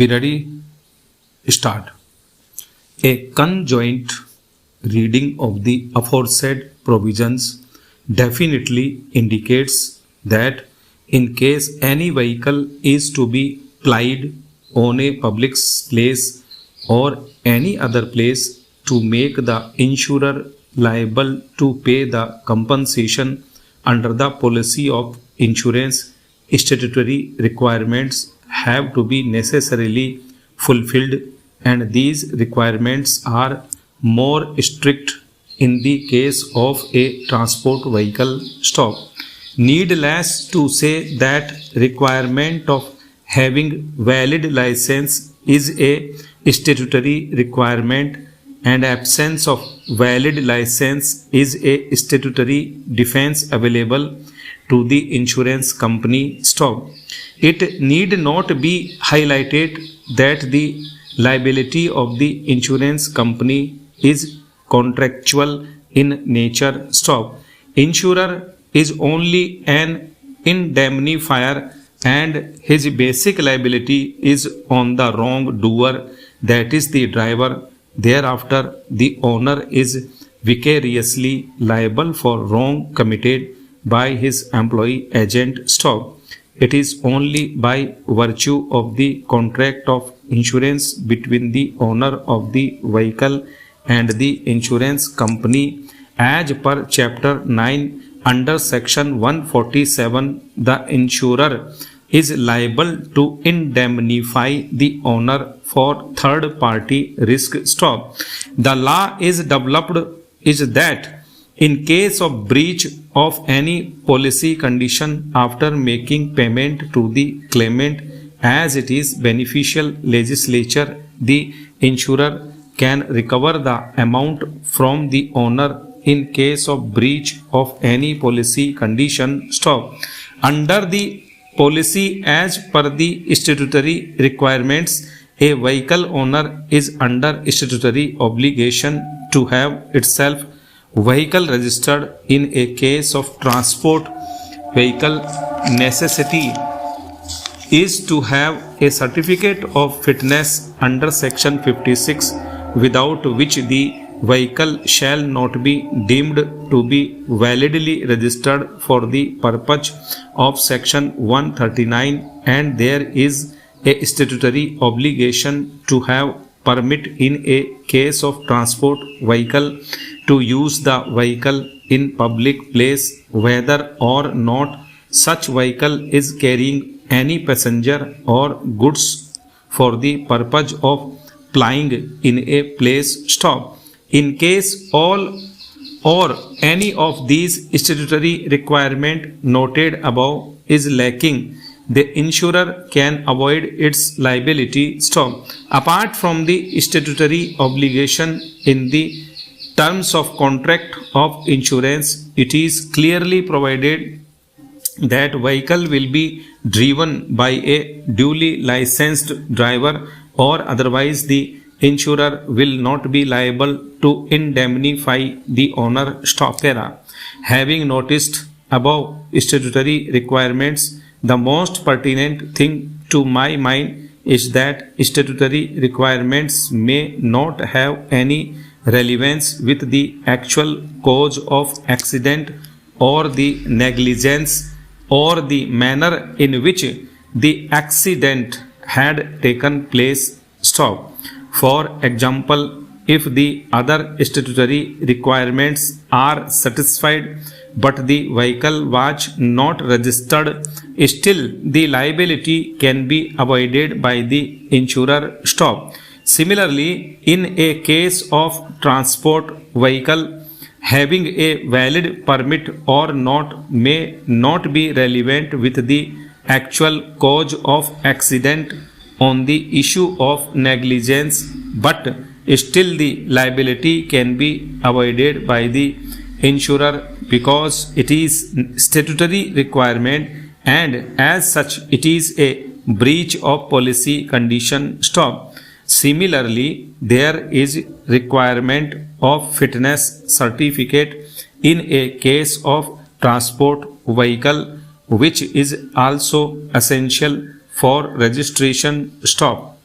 Be ready? Start. A conjoint reading of the aforesaid provisions definitely indicates that in case any vehicle is to be plied on a public place or any other place to make the insurer liable to pay the compensation under the policy of insurance, statutory requirements have to be necessarily fulfilled, and these requirements are more strict in the case of a transport vehicle stop. Needless to say that requirement of having valid license is a statutory requirement, and absence of valid license is a statutory defense available to the insurance company stop. It need not be highlighted that the liability of the insurance company is contractual in nature stop. Insurer is only an indemnifier, and his basic liability is on the wrongdoer, that is the driver. Thereafter, the owner is vicariously liable for wrong committed by his employee agent stop. It is only by virtue of the contract of insurance between the owner of the vehicle and the insurance company as per chapter 9 under section 147, the insurer is liable to indemnify the owner for third party risk stop. The law is developed is that in case of breach of any policy condition after making payment to the claimant, as it is beneficial legislature, the insurer can recover the amount from the owner in case of breach of any policy condition stop. Under the policy as per the statutory requirements, a vehicle owner is under statutory obligation to have itself vehicle registered. In a case of transport vehicle, necessity is to have a certificate of fitness under section 56, without which the vehicle shall not be deemed to be validly registered for the purpose of section 139, and there is a statutory obligation to have permit in a case of transport vehicle to use the vehicle in public place, whether or not such vehicle is carrying any passenger or goods for the purpose of plying in a place stop. In case all or any of these statutory requirement noted above is lacking, the insurer can avoid its liability stop. Apart from the statutory obligation in the terms of contract of insurance, it is clearly provided that vehicle will be driven by a duly licensed driver, or otherwise the insurer will not be liable to indemnify the owner stop. Having noticed above statutory requirements, the most pertinent thing to my mind is that statutory requirements may not have any relevance with the actual cause of accident or the negligence or the manner in which the accident had taken place stop. For example, if the other statutory requirements are satisfied but the vehicle was not registered, still the liability can be avoided by the insurer stop. Similarly, in a case of transport vehicle, having a valid permit or not may not be relevant with the actual cause of accident on the issue of negligence, but still the liability can be avoided by the insurer because it is statutory requirement, and as such it is a breach of policy condition stop. Similarly, there is requirement of fitness certificate in a case of transport vehicle, which is also essential for registration stop.